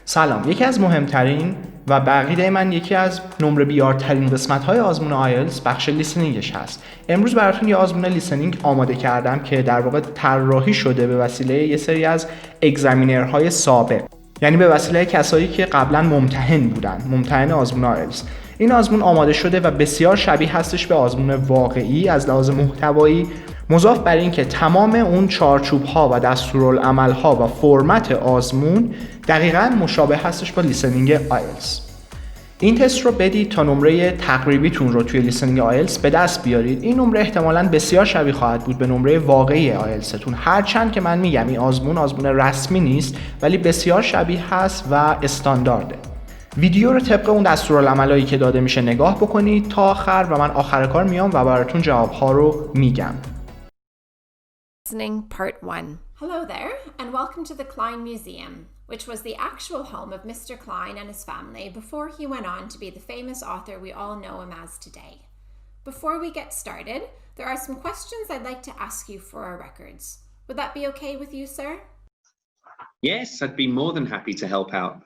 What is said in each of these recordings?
سلام. یکی از مهمترین و بقیده من یکی از نمره بیارترین قسمت‌های آزمون آیلتس بخش لیسنینگش هست. امروز براتون یه آزمون لیسنینگ آماده کردم که در واقع طراحی شده به وسیله یه سری از اگزامینرهای سابق، یعنی به وسیله کسایی که قبلا ممتحن بودن، ممتحن آزمون آیلتس. این آزمون آماده شده و بسیار شبیه هستش به آزمون واقعی از لحاظ محتوایی، مضاف بر این که تمام اون چارچوب‌ها و دستورالعمل‌ها و فرمت آزمون دقیقاً مشابه هستش با لیسنینگ آیلتس. این تست رو بدید تا نمره تقریبیتون رو توی لیسنینگ آیلتس به دست بیارید. این نمره احتمالاً بسیار شبیه خواهد بود به نمره واقعی آیلتستون، هرچند که من میگم این آزمون رسمی نیست ولی بسیار شبیه هست و استاندارده. ویدیو رو طبق اون دستورالعملایی که داده میشه نگاه بکنید تا آخر و من آخر کار میام و براتون جواب‌ها رو میگم. Listening Part 1. Hello there, and welcome to the Klein Museum, which was the actual home of Mr. Klein and his family before he went on to be the famous author we all know him as today. Before we get started, there are some questions I'd like to ask you for our records. Would that be okay with you, sir? Yes, I'd be more than happy to help out.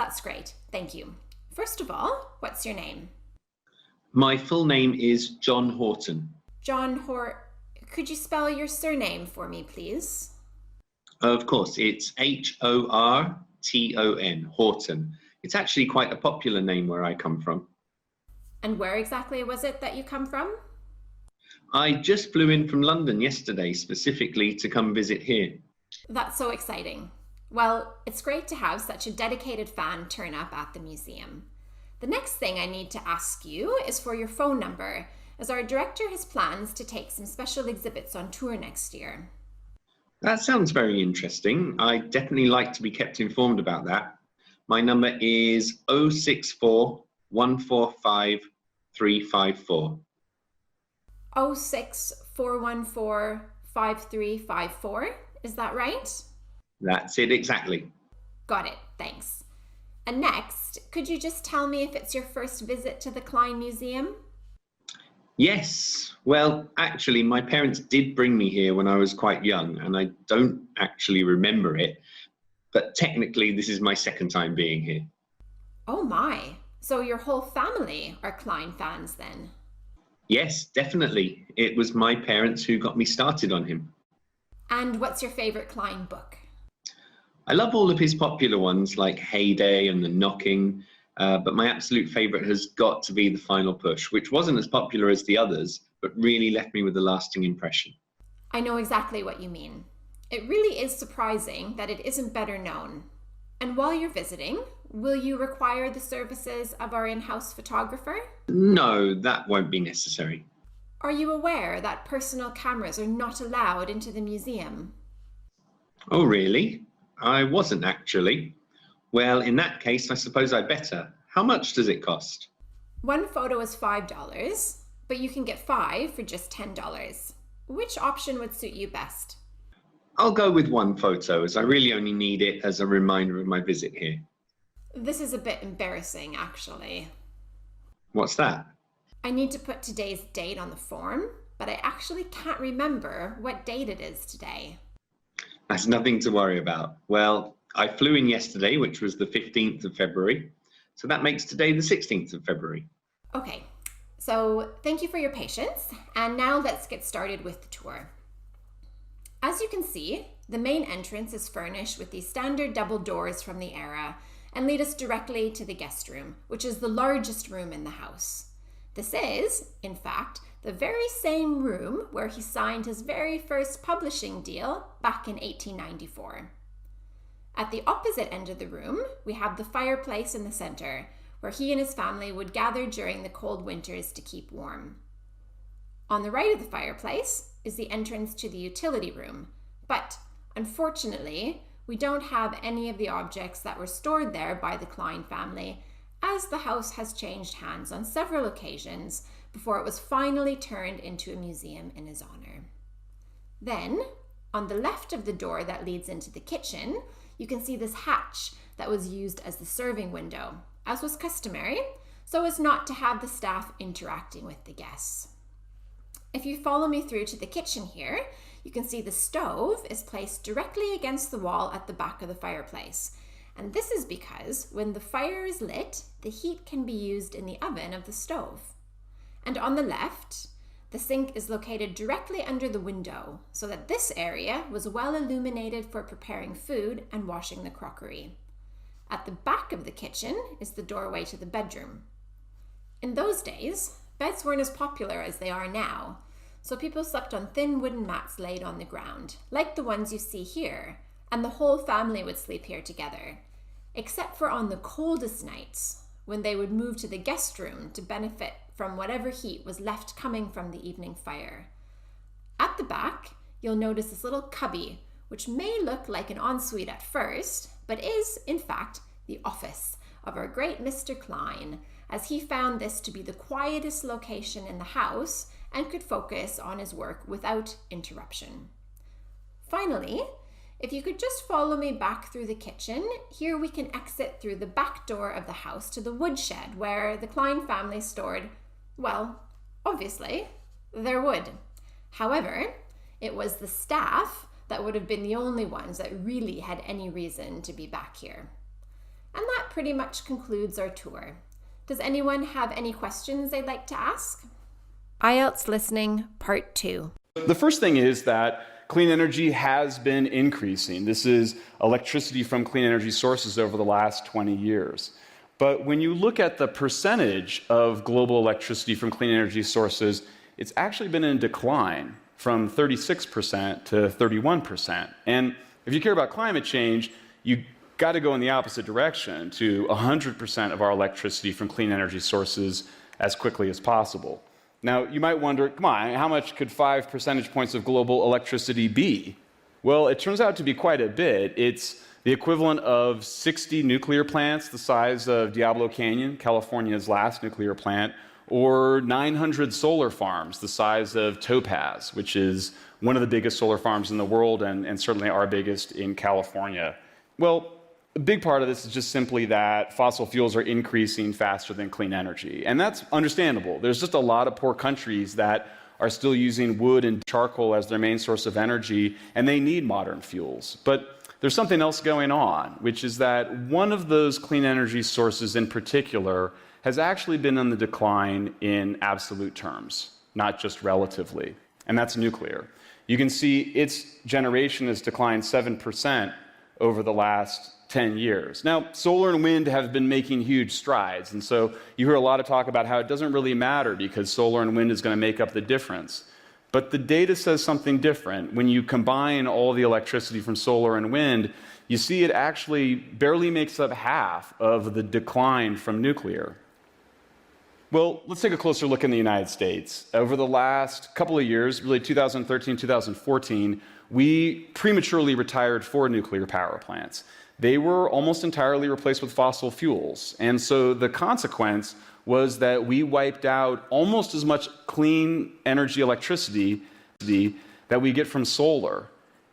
That's great, thank you. First of all, what's your name? My full name is John Horton. John Could you spell your surname for me, please? Of course, it's Horton, Horton. It's actually quite a popular name where I come from. And where exactly was it that you come from? I just flew in from London yesterday specifically to come visit here. That's so exciting. Well, it's great to have such a dedicated fan turn up at the museum. The next thing I need to ask you is for your phone number, as our director has plans to take some special exhibits on tour next year. That sounds very interesting. I'd definitely like to be kept informed about that. My number is 064 145 354. 06414 5354, is that right? That's it exactly. Got it, thanks. And next, could you just tell me if it's your first visit to the Klein Museum? Yes. Well, actually, my parents did bring me here when I was quite young, and I don't actually remember it. But technically, this is my second time being here. Oh my. So your whole family are Klein fans then? Yes, definitely. It was my parents who got me started on him. And what's your favorite Klein book? I love all of his popular ones like Heyday and The Knocking. But my absolute favorite has got to be The Final Push, which wasn't as popular as the others, but really left me with a lasting impression. I know exactly what you mean. It really is surprising that it isn't better known. And while you're visiting, will you require the services of our in-house photographer? No, that won't be necessary. Are you aware that personal cameras are not allowed into the museum? Oh, really? I wasn't actually. Well, in that case, I suppose I better. How much does it cost? One photo is $5, but you can get 5 for just $10. Which option would suit you best? I'll go with one photo, as I really only need it as a reminder of my visit here. This is a bit embarrassing, actually. What's that? I need to put today's date on the form, but I actually can't remember what date it is today. That's nothing to worry about. Well, I flew in yesterday, which was the 15th of February. So that makes today the 16th of February. Okay, so thank you for your patience. And now let's get started with the tour. As you can see, the main entrance is furnished with these standard double doors from the era and lead us directly to the guest room, which is the largest room in the house. This is, in fact, the very same room where he signed his very first publishing deal back in 1894. At the opposite end of the room, we have the fireplace in the center, where he and his family would gather during the cold winters to keep warm. On the right of the fireplace is the entrance to the utility room, but unfortunately, we don't have any of the objects that were stored there by the Klein family, as the house has changed hands on several occasions before it was finally turned into a museum in his honor. Then, on the left of the door that leads into the kitchen, you can see this hatch that was used as the serving window, as was customary, so as not to have the staff interacting with the guests. If you follow me through to the kitchen here, you can see the stove is placed directly against the wall at the back of the fireplace, And this is because when the fire is lit, the heat can be used in the oven of the stove. And on the left, the sink is located directly under the window, so that this area was well illuminated for preparing food and washing the crockery. At the back of the kitchen is the doorway to the bedroom. In those days, beds weren't as popular as they are now, so people slept on thin wooden mats laid on the ground, like the ones you see here, and the whole family would sleep here together, except for on the coldest nights, when they would move to the guest room to benefit from whatever heat was left coming from the evening fire. At the back, you'll notice this little cubby, which may look like an ensuite at first, but is, in fact, the office of our great Mr. Klein, as he found this to be the quietest location in the house and could focus on his work without interruption. Finally, if you could just follow me back through the kitchen, here we can exit through the back door of the house to the woodshed where the Klein family stored, well, obviously, their wood. However, it was the staff that would have been the only ones that really had any reason to be back here. And that pretty much concludes our tour. Does anyone have any questions they'd like to ask? IELTS Listening Part 2. The first thing is that clean energy has been increasing. This is electricity from clean energy sources over the last 20 years. But when you look at the percentage of global electricity from clean energy sources, it's actually been in decline from 36% to 31%. And if you care about climate change, you got to go in the opposite direction to 100% of our electricity from clean energy sources as quickly as possible. Now, you might wonder, come on, how much could 5 percentage points of global electricity be? Well, it turns out to be quite a bit. It's the equivalent of 60 nuclear plants the size of Diablo Canyon, California's last nuclear plant, or 900 solar farms the size of Topaz, which is one of the biggest solar farms in the world and certainly our biggest in California. Well, a big part of this is just simply that fossil fuels are increasing faster than clean energy. And that's understandable. There's just a lot of poor countries that are still using wood and charcoal as their main source of energy, and they need modern fuels. But there's something else going on, which is that one of those clean energy sources in particular has actually been on the decline in absolute terms, not just relatively, and that's nuclear. You can see its generation has declined 7% over the last 10 years. Now, solar and wind have been making huge strides, and so you hear a lot of talk about how it doesn't really matter because solar and wind is going to make up the difference. But the data says something different. When you combine all the electricity from solar and wind, you see it actually barely makes up half of the decline from nuclear. Well, let's take a closer look in the United States. Over the last couple of years, really 2013, 2014, we prematurely retired 4 nuclear power plants. They were almost entirely replaced with fossil fuels. And so the consequence was that we wiped out almost as much clean energy electricity that we get from solar.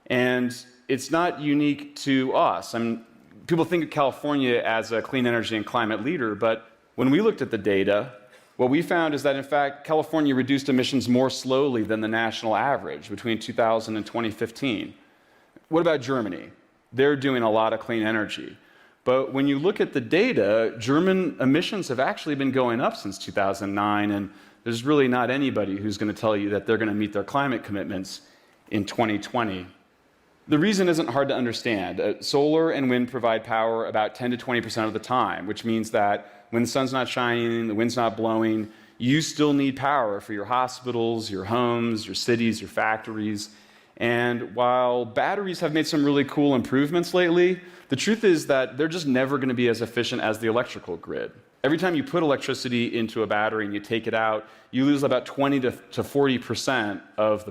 And it's not unique to us. I mean, people think of California as a clean energy and climate leader, but when we looked at the data, what we found is that, in fact, California reduced emissions more slowly than the national average between 2000 and 2015. What about Germany? They're doing a lot of clean energy. But when you look at the data, German emissions have actually been going up since 2009, and there's really not anybody who's going to tell you that they're going to meet their climate commitments in 2020. The reason isn't hard to understand. Solar and wind provide power about 10 to 20% of the time, which means that when the sun's not shining, the wind's not blowing, you still need power for your hospitals, your homes, your cities, your factories. And while batteries have made some really cool improvements lately, the truth is that they're just never going to be as efficient as the electrical grid. Every time you put electricity into a battery and you take it out, you lose about 20 to 40% of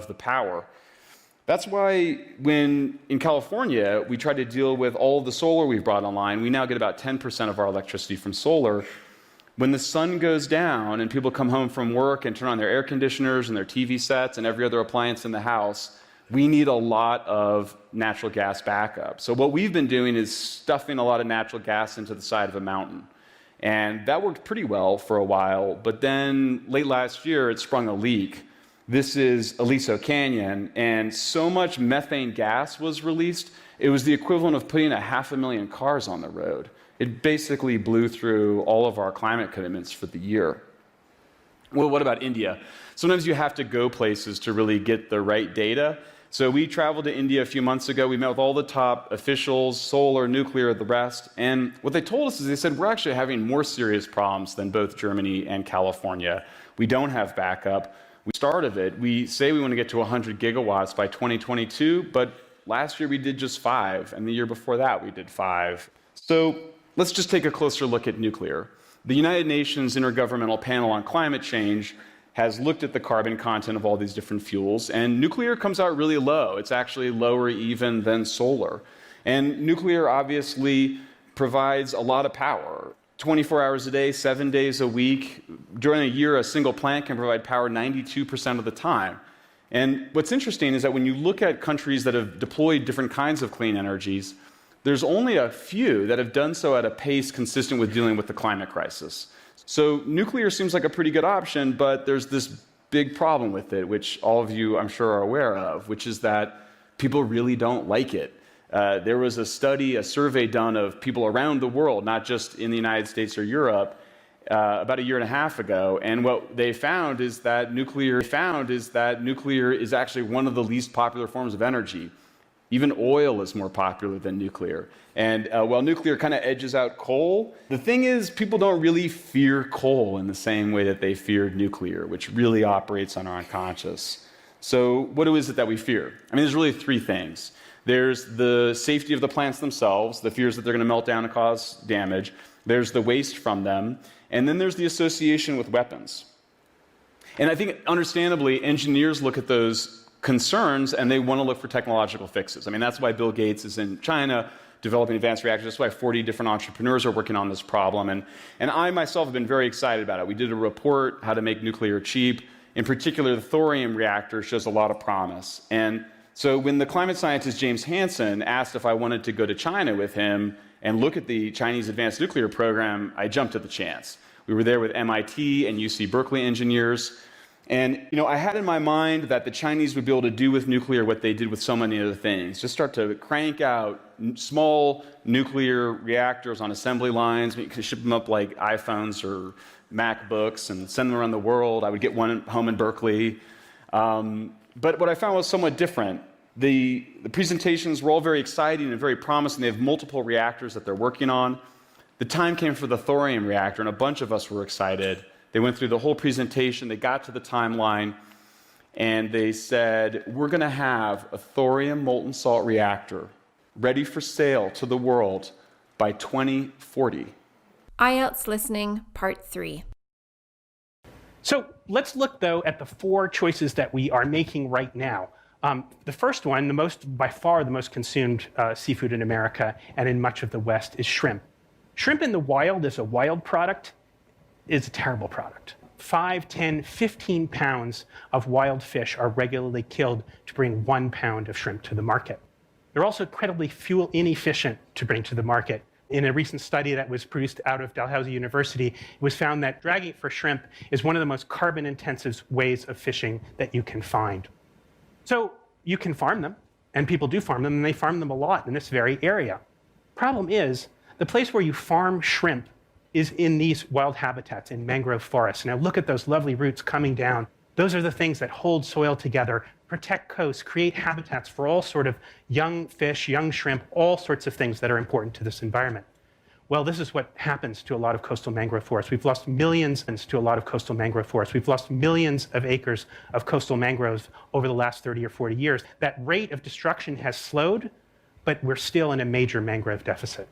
the power. That's why when in California we try to deal with all the solar we've brought online, we now get about 10% of our electricity from solar. When the sun goes down and people come home from work and turn on their air conditioners and their TV sets and every other appliance in the house, we need a lot of natural gas backup. So what we've been doing is stuffing a lot of natural gas into the side of a mountain. And that worked pretty well for a while, but then late last year it sprung a leak. This is Aliso Canyon, and so much methane gas was released It was the equivalent of putting 500,000 cars on the road. It basically blew through all of our climate commitments for the year. Well, what about India? Sometimes you have to go places to really get the right data. So we traveled to India a few months ago. We met with all the top officials, solar, nuclear, the rest. And what they told us is they said, we're actually having more serious problems than both Germany and California. We don't have backup. We started it. We say we want to get to 100 gigawatts by 2022, but last year we did just 5, and the year before that we did 5. So let's just take a closer look at nuclear. The United Nations Intergovernmental Panel on Climate Change has looked at the carbon content of all these different fuels, and nuclear comes out really low. It's actually lower even than solar. And nuclear obviously provides a lot of power. 24 hours a day, 7 days a week. During a year, a single plant can provide power 92% of the time. And what's interesting is that when you look at countries that have deployed different kinds of clean energies, there's only a few that have done so at a pace consistent with dealing with the climate crisis. So nuclear seems like a pretty good option, but there's this big problem with it, which all of you, I'm sure, are aware of, which is that people really don't like it. There was a study, a survey done of people around the world, not just in the United States or Europe, about a year and a half ago, and what they found is that nuclear is actually one of the least popular forms of energy. Even oil is more popular than nuclear. And while nuclear kind of edges out coal, the thing is people don't really fear coal in the same way that they feared nuclear, which really operates on our unconscious. So what is it that we fear? I mean, there's really 3 things. There's the safety of the plants themselves, the fears that they're going to melt down and cause damage. There's the waste from them. And then there's the association with weapons. And I think, understandably, engineers look at those concerns and they want to look for technological fixes. I mean, that's why Bill Gates is in China developing advanced reactors. That's why 40 different entrepreneurs are working on this problem. And I myself have been very excited about it. We did a report, How to Make Nuclear Cheap. In particular, the thorium reactor shows a lot of promise. And so when the climate scientist James Hansen asked if I wanted to go to China with him and look at the Chinese advanced nuclear program, I jumped at the chance. We were there with MIT and UC Berkeley engineers. And I had in my mind that the Chinese would be able to do with nuclear what they did with so many other things. Just start to crank out small nuclear reactors on assembly lines. You could ship them up like iPhones or MacBooks and send them around the world. I would get one home in Berkeley. But what I found was somewhat different. The presentations were all very exciting and very promising. They have multiple reactors that they're working on. The time came for the thorium reactor, and a bunch of us were excited. They went through the whole presentation. They got to the timeline, and they said, we're going to have a thorium molten salt reactor ready for sale to the world by 2040. IELTS Listening, Part 3. So let's look, though, at the 4 choices that we are making right now. The first one, by far the most consumed seafood in America and in much of the West, is shrimp. Shrimp in the wild as a wild product is a terrible product. 5, 10, 15 pounds of wild fish are regularly killed to bring 1 pound of shrimp to the market. They're also incredibly fuel inefficient to bring to the market. In a recent study that was produced out of Dalhousie University, it was found that dragging for shrimp is one of the most carbon-intensive ways of fishing that you can find. So you can farm them, and people do farm them, and they farm them a lot in this very area. Problem is, the place where you farm shrimp is in these wild habitats, in mangrove forests. Now look at those lovely roots coming down. Those are the things that hold soil together, protect coasts, create habitats for all sort of young fish, young shrimp, all sorts of things that are important to this environment. Well, this is what happens to a lot of coastal mangrove forests. We've lost millions to a lot of coastal mangrove forests. We've lost millions of acres of coastal mangroves over the last 30 or 40 years. That rate of destruction has slowed, but we're still in a major mangrove deficit.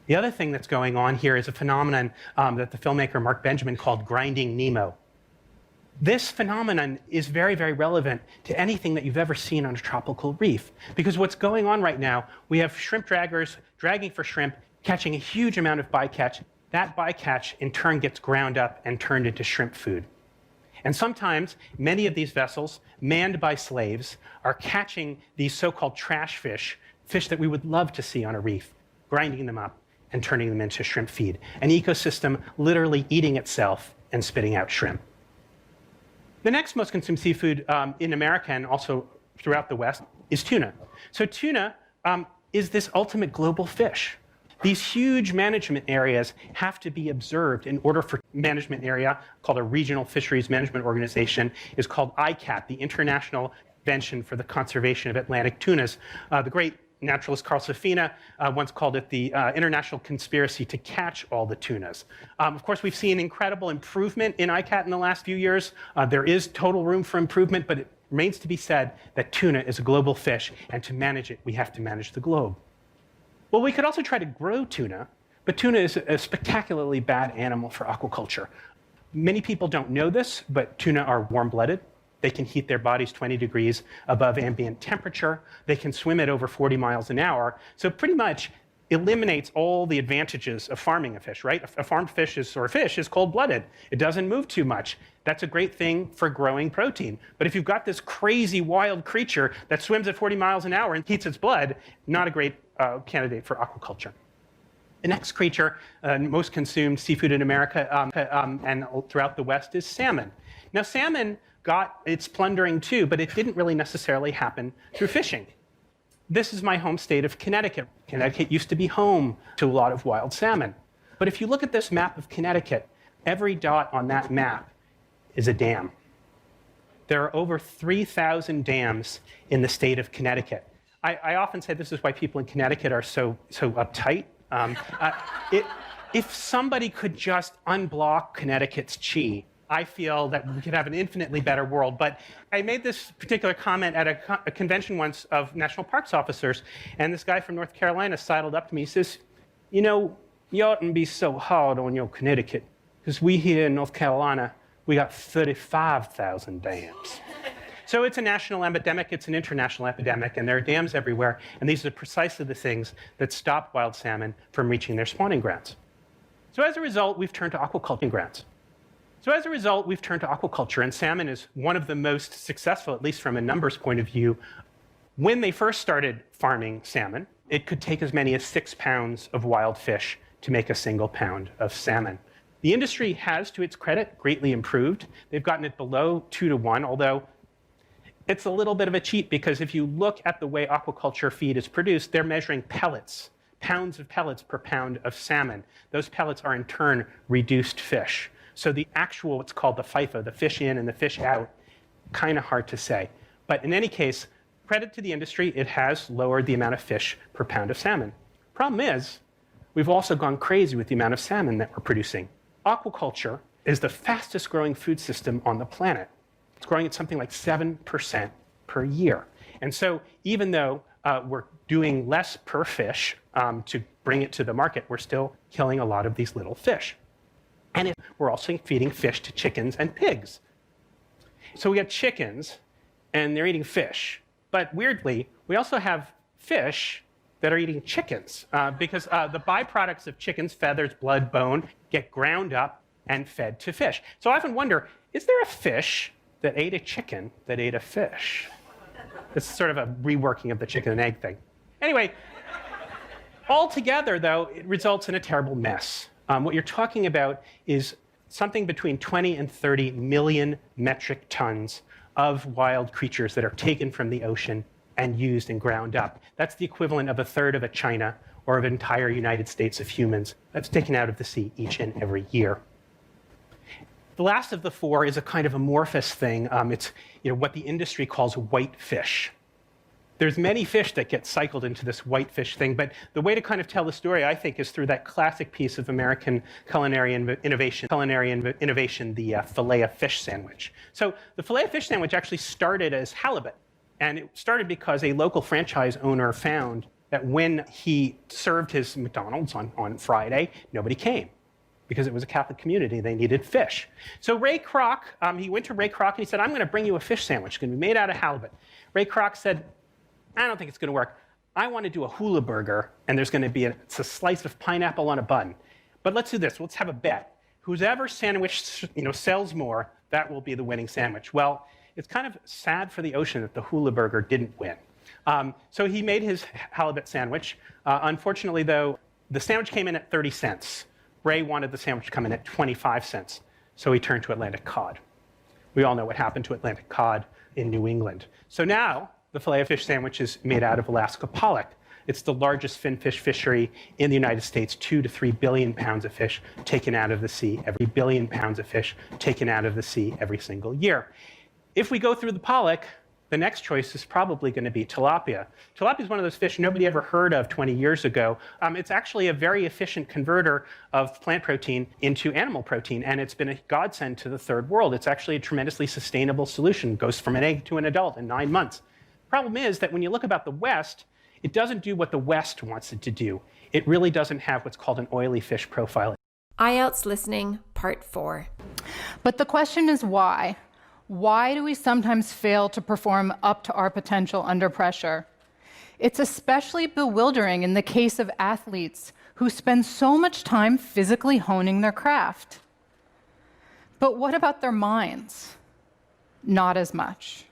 The other thing that's going on here is a phenomenon that the filmmaker Mark Benjamin called grinding Nemo. This phenomenon is very, very relevant to anything that you've ever seen on a tropical reef. Because what's going on right now, we have shrimp draggers dragging for shrimp, catching a huge amount of bycatch. That bycatch, in turn, gets ground up and turned into shrimp food. And sometimes, many of these vessels, manned by slaves, are catching these so-called trash fish, fish that we would love to see on a reef, grinding them up and turning them into shrimp feed. An ecosystem literally eating itself and spitting out shrimp. The next most consumed seafood in America and also throughout the West is tuna. So tuna is this ultimate global fish. These huge management areas have to be observed in order for management area, called a Regional Fisheries Management Organization, is called ICAT, the International Convention for the Conservation of Atlantic Tunas. The great naturalist Carl Safina once called it the international conspiracy to catch all the tunas. Of course, we've seen incredible improvement in ICAT in the last few years. There is total room for improvement, but it remains to be said that tuna is a global fish, and to manage it, we have to manage the globe. Well, we could also try to grow tuna, but tuna is a spectacularly bad animal for aquaculture. Many people don't know this, but tuna are warm-blooded. They can heat their bodies 20 degrees above ambient temperature. They can swim at over 40 miles an hour. So pretty much eliminates all the advantages of farming a fish, right? A farmed fish is cold-blooded. It doesn't move too much. That's a great thing for growing protein. But if you've got this crazy wild creature that swims at 40 miles an hour and heats its blood, not a great candidate for aquaculture. The next creature, most consumed seafood in America and throughout the West, is salmon. Now, salmon got its plundering too, but it didn't really necessarily happen through fishing. This is my home state of Connecticut. Connecticut used to be home to a lot of wild salmon. But if you look at this map of Connecticut, every dot on that map is a dam. There are over 3,000 dams in the state of Connecticut. I often say this is why people in Connecticut are so uptight. If somebody could just unblock Connecticut's chi, I feel that we could have an infinitely better world. But I made this particular comment at a convention once of national parks officers, and this guy from North Carolina sidled up to me. He says, you know, you oughtn't be so hard on your Connecticut, because we here in North Carolina, we got 35,000 dams. So it's a national epidemic, it's an international epidemic, and there are dams everywhere, and these are precisely the things that stop wild salmon from reaching their spawning grounds. So as a result, we've turned to aquaculture and salmon is one of the most successful, at least from a numbers point of view. When they first started farming salmon, it could take as many as 6 pounds of wild fish to make a single pound of salmon. The industry has, to its credit, greatly improved. They've gotten it below 2 to 1, although it's a little bit of a cheat, because if you look at the way aquaculture feed is produced, they're measuring pellets, pounds of pellets per pound of salmon. Those pellets are in turn reduced fish. So the actual, what's called the FIFO, the fish in and the fish out, kind of hard to say. But in any case, credit to the industry, it has lowered the amount of fish per pound of salmon. Problem is, we've also gone crazy with the amount of salmon that we're producing. Aquaculture is the fastest growing food system on the planet. It's growing at something like 7% per year. And so even though we're doing less per fish to bring it to the market, we're still killing a lot of these little fish. And we're also feeding fish to chickens and pigs. So we got chickens, and they're eating fish. But weirdly, we also have fish that are eating chickens, because the byproducts of chickens, feathers, blood, bone, get ground up and fed to fish. So I often wonder, is there a fish that ate a chicken that ate a fish? It's sort of a reworking of the chicken and egg thing. Anyway, altogether, though, it results in a terrible mess. What you're talking about is something between 20 and 30 million metric tons of wild creatures that are taken from the ocean and used and ground up. That's the equivalent of a third of a China or of an entire United States of humans that's taken out of the sea each and every year. The last of the four is a kind of amorphous thing. It's what the industry calls white fish. There's many fish that get cycled into this white fish thing, but the way to kind of tell the story, I think, is through that classic piece of American culinary innovation, the Filet-O-Fish sandwich. So the Filet-O-Fish sandwich actually started as halibut, and it started because a local franchise owner found that when he served his McDonald's on Friday, nobody came, because it was a Catholic community. They needed fish. So Ray Kroc, he went to Ray Kroc and he said, I'm going to bring you a fish sandwich. It's going to be made out of halibut. Ray Kroc said, I don't think it's going to work. I want to do a hula burger, and there's going to be a slice of pineapple on a bun. But let's do this. Let's have a bet. Whoever sandwich sells more, that will be the winning sandwich. Well, it's kind of sad for the ocean that the hula burger didn't win. So he made his halibut sandwich. Unfortunately, though, the sandwich came in at 30 cents. Ray wanted the sandwich to come in at 25 cents. So he turned to Atlantic cod. We all know what happened to Atlantic cod in New England. So now, the Filet-O-Fish sandwich is made out of Alaska pollock. It's the largest finfish fishery in the United States, 2 to 3 billion pounds of fish taken out of the sea, every billion pounds of fish taken out of the sea every single year. If we go through the pollock, the next choice is probably going to be tilapia. Tilapia is one of those fish nobody ever heard of 20 years ago. It's actually a very efficient converter of plant protein into animal protein, and it's been a godsend to the third world. It's actually a tremendously sustainable solution. It goes from an egg to an adult in 9 months. Problem is that when you look about the West, it doesn't do what the West wants it to do. It really doesn't have what's called an oily fish profile. IELTS Listening, Part 4. But the question is why? Why do we sometimes fail to perform up to our potential under pressure? It's especially bewildering in the case of athletes who spend so much time physically honing their craft. But what about their minds? Not as much.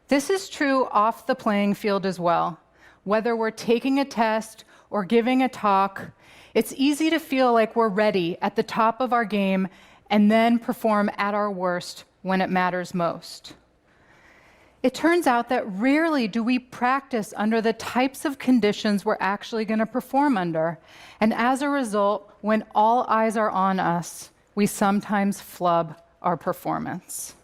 This is true off the playing field as well. Whether we're taking a test or giving a talk, it's easy to feel like we're ready at the top of our game and then perform at our worst when it matters most. It turns out that rarely do we practice under the types of conditions we're actually going to perform under. And as a result, when all eyes are on us, we sometimes flub our performance.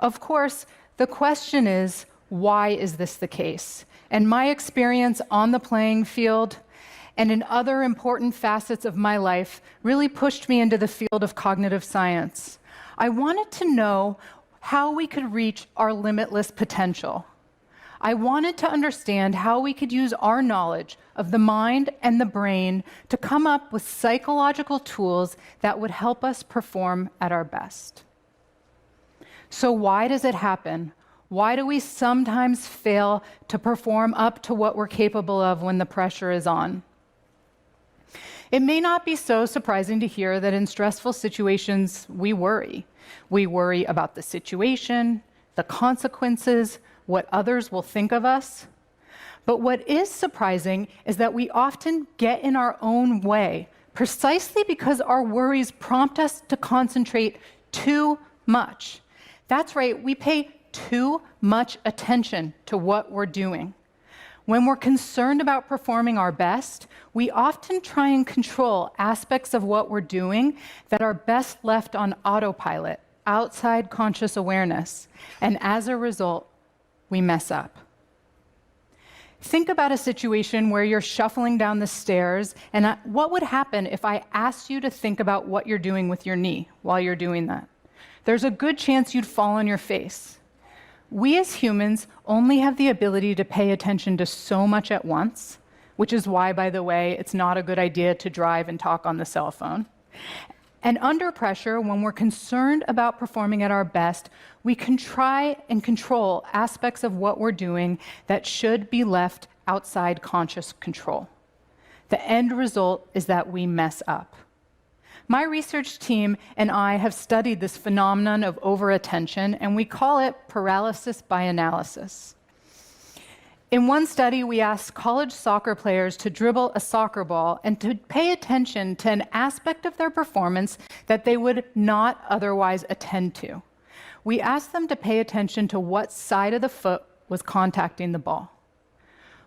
Of course, the question is, why is this the case? And my experience on the playing field and in other important facets of my life really pushed me into the field of cognitive science. I wanted to know how we could reach our limitless potential. I wanted to understand how we could use our knowledge of the mind and the brain to come up with psychological tools that would help us perform at our best. So why does it happen? Why do we sometimes fail to perform up to what we're capable of when the pressure is on? It may not be so surprising to hear that in stressful situations, we worry. We worry about the situation, the consequences, what others will think of us. But what is surprising is that we often get in our own way, precisely because our worries prompt us to concentrate too much. That's right, we pay too much attention to what we're doing. When we're concerned about performing our best, we often try and control aspects of what we're doing that are best left on autopilot, outside conscious awareness, and as a result, we mess up. Think about a situation where you're shuffling down the stairs, and what would happen if I asked you to think about what you're doing with your knee while you're doing that? There's a good chance you'd fall on your face. We as humans only have the ability to pay attention to so much at once, which is why, by the way, it's not a good idea to drive and talk on the cell phone. And under pressure, when we're concerned about performing at our best, we can try and control aspects of what we're doing that should be left outside conscious control. The end result is that we mess up. My research team and I have studied this phenomenon of overattention, and we call it paralysis by analysis. In one study, we asked college soccer players to dribble a soccer ball and to pay attention to an aspect of their performance that they would not otherwise attend to. We asked them to pay attention to what side of the foot was contacting the ball.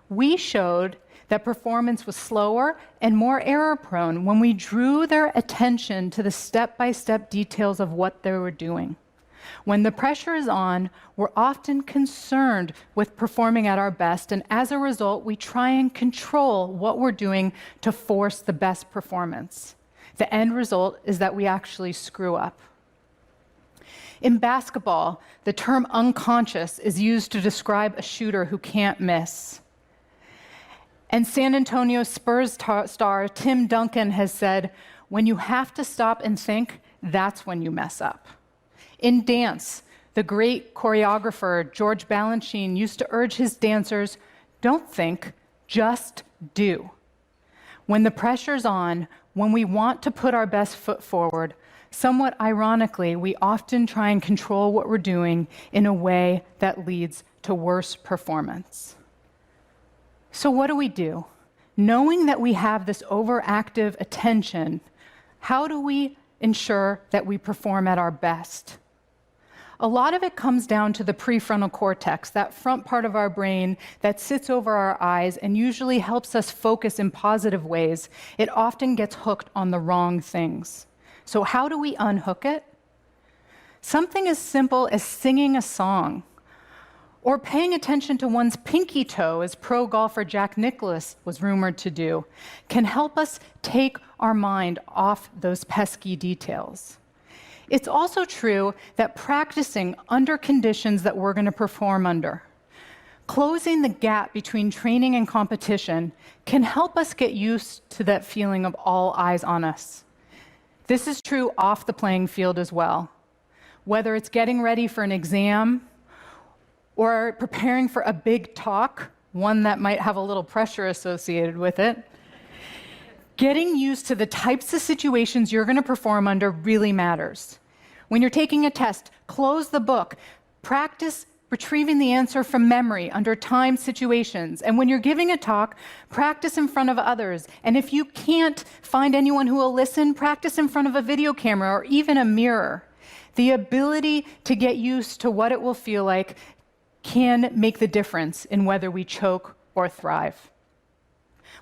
We showed that performance was slower and more error-prone when we drew their attention to the step-by-step details of what they were doing. When the pressure is on, we're often concerned with performing at our best, and as a result, we try and control what we're doing to force the best performance. The end result is that we actually screw up. In basketball, the term unconscious is used to describe a shooter who can't miss. And San Antonio Spurs star Tim Duncan has said, when you have to stop and think, that's when you mess up. In dance, the great choreographer George Balanchine used to urge his dancers, don't think, just do. When the pressure's on, when we want to put our best foot forward, somewhat ironically, we often try and control what we're doing in a way that leads to worse performance. So what do? Knowing that we have this overactive attention, how do we ensure that we perform at our best? A lot of it comes down to the prefrontal cortex, that front part of our brain that sits over our eyes and usually helps us focus in positive ways. It often gets hooked on the wrong things. So how do we unhook it? Something as simple as singing a song, or paying attention to one's pinky toe, as pro golfer Jack Nicklaus was rumored to do, can help us take our mind off those pesky details. It's also true that practicing under conditions that we're going to perform under, closing the gap between training and competition, can help us get used to that feeling of all eyes on us. This is true off the playing field as well. Whether it's getting ready for an exam or preparing for a big talk, one that might have a little pressure associated with it, getting used to the types of situations you're going to perform under really matters. When you're taking a test, close the book. Practice retrieving the answer from memory under timed situations. And when you're giving a talk, practice in front of others. And if you can't find anyone who will listen, practice in front of a video camera or even a mirror. The ability to get used to what it will feel like can make the difference in whether we choke or thrive.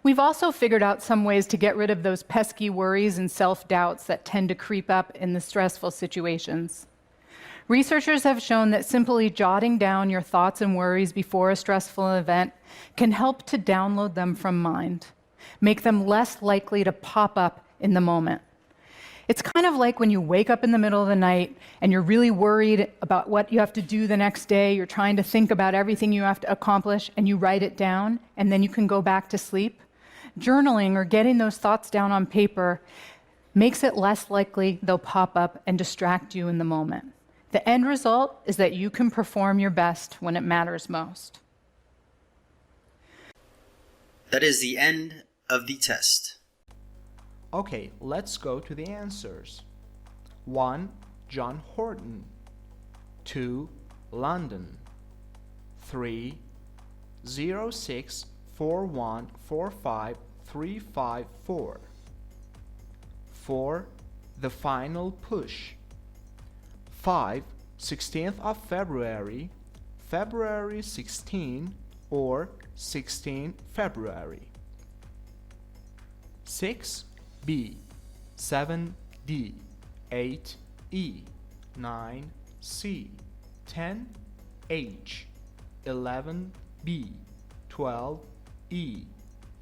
We've also figured out some ways to get rid of those pesky worries and self-doubts that tend to creep up in the stressful situations. Researchers have shown that simply jotting down your thoughts and worries before a stressful event can help to download them from mind, make them less likely to pop up in the moment. It's kind of like when you wake up in the middle of the night and you're really worried about what you have to do the next day, you're trying to think about everything you have to accomplish, and you write it down, and then you can go back to sleep. Journaling or getting those thoughts down on paper makes it less likely they'll pop up and distract you in the moment. The end result is that you can perform your best when it matters most. That is the end of the test. Okay, let's go to the answers. 1. John Horton. 2. London. 3. 0641455354. 4. The final push. 5. 16th of February, February 16 or 16 February. 6. B. 7 D. 8 E. 9 C. 10 H. 11 B. 12 E.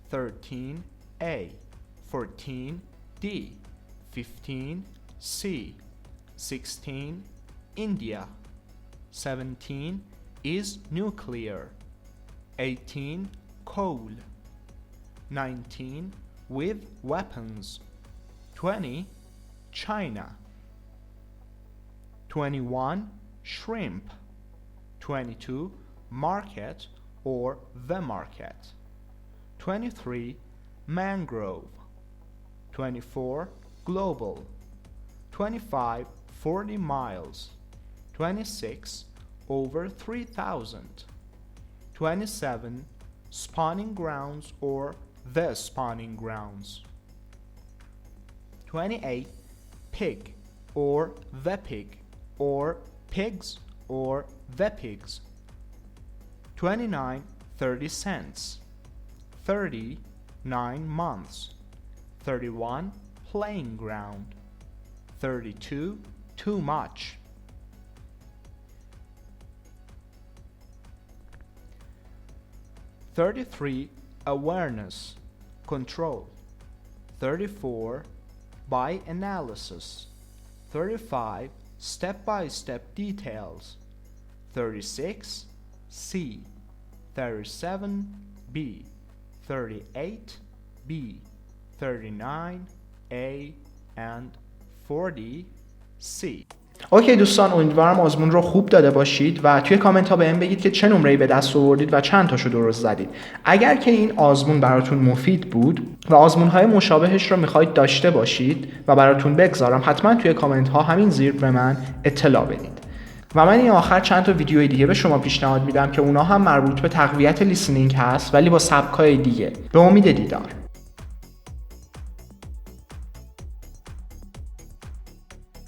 13 A. 14 D. 15 C. 16 India. 17 is nuclear. 18 coal. 19 with weapons. 20 China. 21 shrimp. 22 market or the market. 23 mangrove. 24 global. 25 40 miles. 26 over 3,000. 27 spawning grounds or the spawning grounds. 28 pig or the pig or pigs or the pigs. 29 30 cents. 30 9 months. 31 playing ground. 32 too much. 33 awareness, control. 34 by analysis. 35 step-by-step details. 36 C. 37 B. 38 B. 39 A and 40 C. اوکی دوستان، امیدوارم آزمون رو خوب داده باشید و توی کامنت ها بهم بگید که چه نمره‌ای به دست آوردید و چند تاشو درست زدید. اگر که این آزمون براتون مفید بود و آزمون‌های مشابهش رو میخواید داشته باشید و براتون بگذارم، حتما توی کامنت ها همین زیر به من اطلاع بدید. و من این آخر چند تا ویدیوی دیگه به شما پیشنهاد میدم که اونا هم مربوط به تقویت لیسنینگ هست ولی با سبکای دیگه. به امید دیدار.